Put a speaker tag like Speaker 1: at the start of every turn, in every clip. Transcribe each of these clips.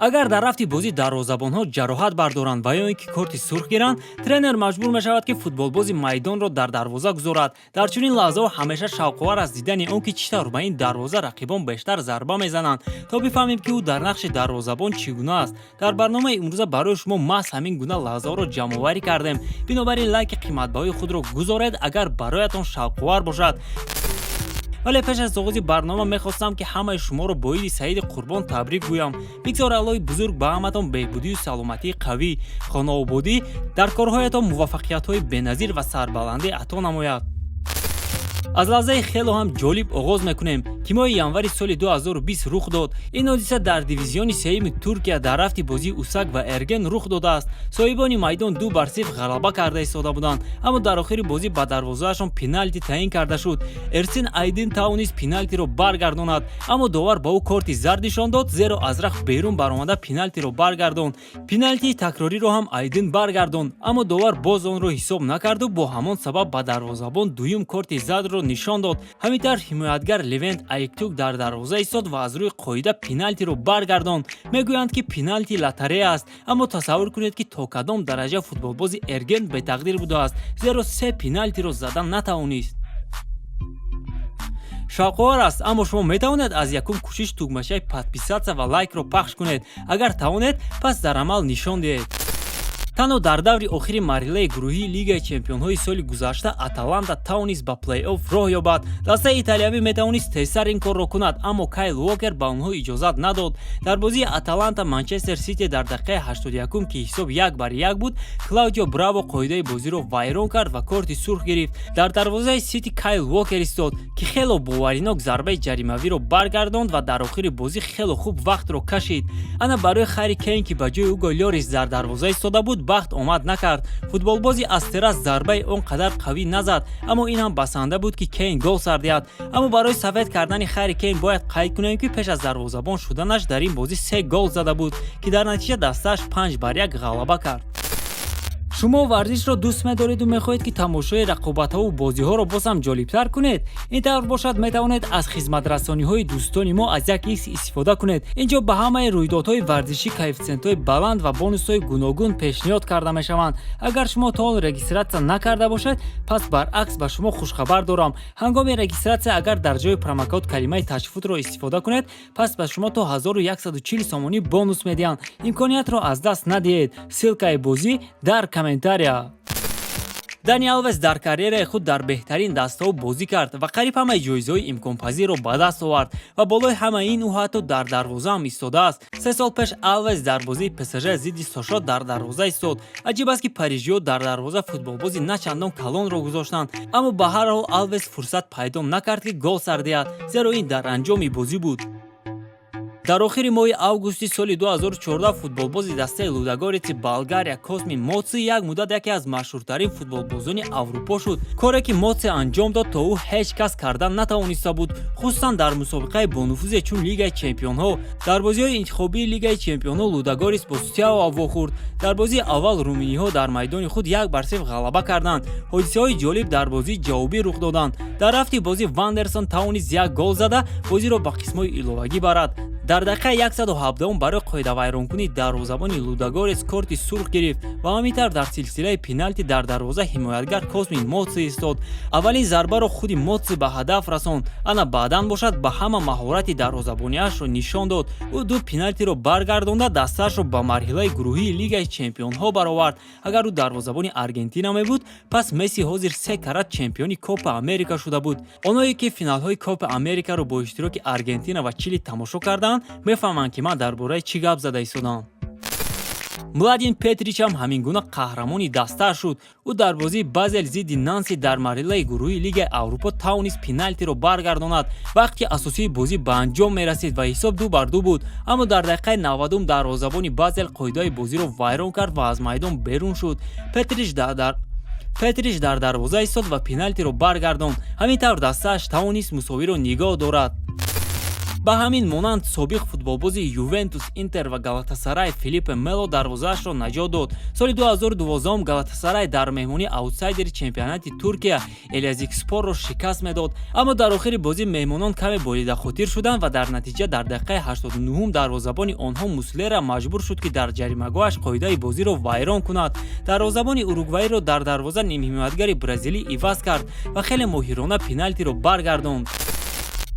Speaker 1: агар дар рафти бозӣ дарвозабонҳо ҷароҳат бардоранд ва ё ин ки корти сурх гиранд, тренер маҷбур мешавад ки футболбози майдонро дар дарвоза гузорад. Дар чунин лаҳзаҳо ҳамеша шавқовар аст дидани он ки чӣ тавр ба ин дарвоза рақибон бештар зарба мезананд, то бифаҳмем ки ӯ дар нақши дарвозабон чӣ гуна аст. Дар барномаи имрӯза барои шумо маҳз ҳамин гуна лаҳзаҳоро ҷамъоварӣ кардем. Бинобар ин лайки қиматбаҳои худро гузоред агар бароятон шавқовар бошад. вале пеш аз оғози барнома мехостам ки ҳамаи шуморо бо иди Саиди Қурбон табрик гӯям. бигзор Аллоҳи бузург ба ҳаматон беҳбудию саломатии қавӣ, хонаободӣ, дар корҳоятон муваффақиятҳои беназир ва сарбаландӣ ато намояд. аз лаҳзаи хело ҳам ҷолиб оғоз мекунем ки моҳи январи соли 2020 рух дод. ин ҳодиса дар дивизиони сеюми Туркия дар рафти бозии Усак ва Эрген рух додааст. соҳибони майдон 2-0 ғалаба карда истода буданд, аммо дар охири бозӣ ба дарвозаашон пеналти таъин карда шуд. Эрсин Айдин тавонист пеналтиро баргардонад, аммо довар ба ӯ корти зард нишон дод, зеро аз рахт берун баромада пеналтиро баргардонд. пеналтии такрориро ҳам Айдин баргардонд, аммо довар боз онро ҳисоб накарду бо ҳамон сабаб ба дарвозабон дуюм корти зардро нишон дод. ҳамин тавр ҳимоятгар Левент Айктук дар дарвоза истод ва аз рӯи қоида пеналтиро баргардонд. мегӯянд ки пеналти лотарея аст, аммо тасаввур кунед ки то кадом дараҷа футболбози Эрген бетақдир будааст, зеро 3 пеналтиро зада натавонист. шавқовар аст, аммо шумо метавонед аз якум кӯшиш тугмачаи подписатсия ва лайкро пахш кунед. агар тавонед, пас дар амал нишон диҳед. танҳо дар даври охири марҳилаи гурӯҳии Лигаи Чемпионҳои соли гузашта Аталанта тавонист ба плей-офф роҳ ёбад. дастаи италиявӣ метавонист тезтар ин корро кунад, аммо Кайл Уокер ба онҳо иҷозат надод. дар бозии Аталанта Манчестер Сити дар дақиқаи 81 ки ҳисоб 1-1 буд, Клаудио Браво қоидаи бозиро вайрон кард ва корти сурх гирифт. дар дарвозаи Сити Кайл Уокер истод ки хело боваринок зарбаи ҷаримавиро баргардонд ва дар охири бозӣ хело хуб вақтро кашид. ана барои Харри Кейн ки ба ҷои Уго Лёрис дар дарвоза истода буд бахт омад накард. футболбози аз террас зарбаи он қадар қавӣ назад, аммо ин ҳам басанда буд ки Кейн гол сар диҳад. аммо барои сафед кардани Харри Кейн бояд қайд кунем ки пеш аз дарвозабон шуданаш дар ин бозӣ 3 гол зада буд ки дар натиҷа дастааш 5-1 ғалаба кард. шумо варзишро дӯст медориду мехоҳед ки тамошои рақобатҳову бозиҳоро боз ҳам ҷолибтар кунед? ин тавр бошад метавонед аз хизматрасониҳои дӯстони мо аз як икс истифода кунед. инҷо ба ҳамаи рӯйдодҳои варзишӣ коэффициентҳои баланд ва бонусҳои гуногун пешниҳод карда мешаванд. агар шумо то он регистратсия накарда бошед, пас баръакс ба шумо хушхабар дорам. ҳангоми регистратсия агар дар ҷои промокод калимаи ташвиқро истифода кунед, пас ба шумо то 1140 сомонӣ бонус медиҳанд. имкониятро аз даст надиҳед. ссилкаи бозӣ дар комментария. Дани Алвес дар карьераи худ дар беҳтарин дастаҳо бозӣ кард ва қариб ҳамаи ҷоизаҳои имконпазирро ба даст овард ва болои ҳама ин ӯ ҳатто дар дарвоза ҳам истодааст. 3 сол пеш Алвес дар бозии ПСЖ зидди Сошот дар дарвоза истод. аҷиб аст ки парижиҳо дар дарвоза футболбози на чандон калонро гузоштанд, аммо ба ҳар ҳол Алвес фурсат пайдо накард ки гол сар диҳад, зеро ин дар анҷоми бозӣ буд. дар охири моҳи августи соли 2014 футболбози дастаи Лудогореци Болгария Косми Моци як муддат яке аз машҳуртарин футболбозони Аврупо шуд. коре ки Моци анҷом дод то ӯ ҳеҷ кас карда натавониста буд, хусусан дар мусобиқаи бонуфузе чун Лигаи Чемпионҳо. дар бозиҳои интихобии Лигаи Чемпионҳо Лудогорец бо Стяо вохӯрд. дар бозии аввал руминиҳо дар майдони худ 1-0 ғалаба карданд. ҳодисаҳои ҷолиб дар бозии ҷавобӣ рух доданд. дар рафти бозӣ Вандерсон тавонист як гол зада бозиро ба қисмҳои иловагӣ барад. дар дақиқаи 107 барои қоидавайронкунии дарвозабони Лудогорец корти сурх гирифт ва ҳамин тавр дар силсилаи пеналти дар дарвоза ҳимоятгар Косми Моци истод. аввалин зарбаро худи Моци ба ҳадаф расонд. ана баъдан бошад ба ҳама маҳорати дарвозабониашро нишон дод. ӯ 2 пеналтиро баргардонда дастаашро ба марҳилаи гурӯҳии Лигаи Чемпионҳо баровард. агар ӯ дарвозабони Аргентина мебуд, пас Месси ҳозир 3 карат чемпиони Копа Америка шуда буд. онҳое ки финалҳои Копа Америкаро бо иштироки Аргентина ва Чили тамошо карданд мефаҳманд ки ман дар бораи чӣ гап зада истодам. Младен Петрич ҳам ҳамин гуна қаҳрамони дастааш шуд. ӯ дар бозии Базел зидди Нанси дар марҳилаи гурӯҳии Лигаи Аврупо тавонист пеналтиро баргардонад, вақте ки асосии бозӣ ба анҷом мерасид ва ҳисоб 2-2 буд, аммо дар дақиқаи 90 дарвозабони Базел қоидаи бозиро вайрон кард ва аз майдон берун шуд. Петрич дар дарвоза истод ва пеналтиро баргардонд. ҳамин тавр дастааш тавонист мусовиро нигоҳ дорад. ба ҳамин монанд собиқ футболбози Ювентус, Интер ва Галатасарай Филиппе Мело дарвозаашро наҷот дод. Соли 2012 Галатасарай дар меҳмонӣ аутсайдери чемпионати Туркия Элязикспорро шикаст медод, аммо дар охири бозӣ меҳмонон каме болидахотир шуданд ва дар натиҷа дар дақиқаи 89 дарвозабони онҳо Муслера маҷбур шуд ки дар ҷаримагоҳаш қоидаи бозиро вайрон кунад. Дарвозабони уругвайро дар дарвоза нимҳиматгари бразилӣ иваз кард ва хеле моҳирона пеналтиро баргардонд.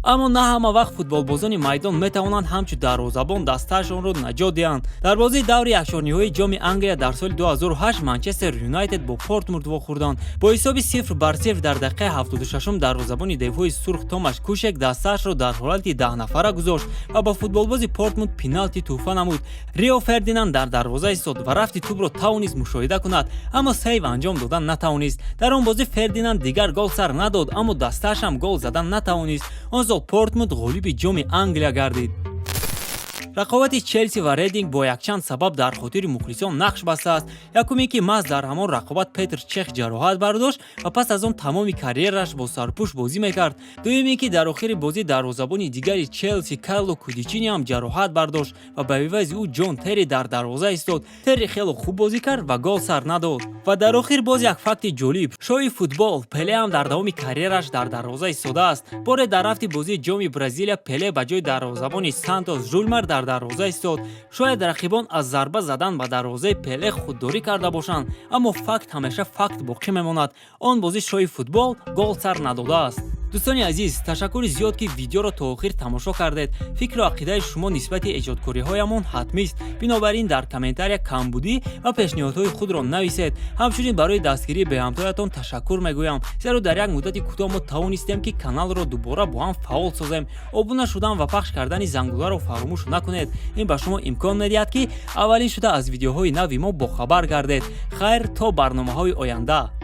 Speaker 1: аммо на ҳама вақт футболбозони майдон метавонанд ҳамчун дарвозабон дастаашонро наҷот диҳанд. дар бозии даври якчорниҳои ҷоми Англия дар соли 2008 Манчестер Юнайтед бо Портмунд вохӯрданд. бо ҳисоби 0-0 дар дақиқаи 76 дарвозабони девҳои сурх Томаш Кушек дастаашро дар ҳолати 10 нафара гузошт ва ба футболбози Портмунд пеналти туҳфа намуд. Рио Фердинанд дар дарвоза истод ва рафти тӯбро тавонист мушоҳида кунад, аммо сейв анҷом додан натавонист. дар он бозӣ Фердинанд дигар гол сар надод, аммо дастаашам гол задан натавонист. он сол Портмунд ғолиби ҷоми Англия гардид. рақобати Челси ва Рединг бо якчанд сабаб дар хотири мухлисон нақш бастааст. якуме ки маҳз дар ҳамон рақобат Петр Чех ҷароҳат бардошт ва пас аз он тамоми карьераш бо сарпӯш бозӣ мекард. дуюме ки дар охири бозӣ дарвозабони дигари Челси Карло Кудичини ҳам ҷароҳат бардошт ва ба ивази ӯ Ҷон Терри дар дарвоза истод. Терри хело хуб бозӣ кард ва гол сар надод. ва дар охир боз як факти ҷолиб, шоҳи футбол Пеле ҳам дар давоми карьераш дар дарвоза истодааст. боре дар рафти бозии ҷоми Бразилия Пеле ба ҷои дарвозабони Сантос Жулмар дар дарвоза истод. шояд рақибон аз зарба задан ба дарвозаи Пеле худдорӣ карда бошанд, аммо факт ҳамеша факт боқӣ мемонад. он бозӣ шоҳи футбол гол сар надодааст. дӯстони азиз, ташаккури зиёд ки видеоро то охир тамошо кардед. фикру ақидаи шумо нисбати эҷодкориҳоямон ҳатмист. бинобар ин дар комментария камбудӣ ва пешниҳодҳои худро нависед. ҳамчунин барои дастгирии беҳамтоятон ташаккур мегӯям, зеро дар як муддати кӯтоҳ мо тавонистем ки каналро дубора бо ҳам фаъол созем. обуна шудан ва пахш кардани зангуларо фаромӯш накунед. ин ба шумо имкон медиҳад ки аввалин шуда аз видеоҳои нави мо бохабар гардед. хайр, то барномаҳои оянда.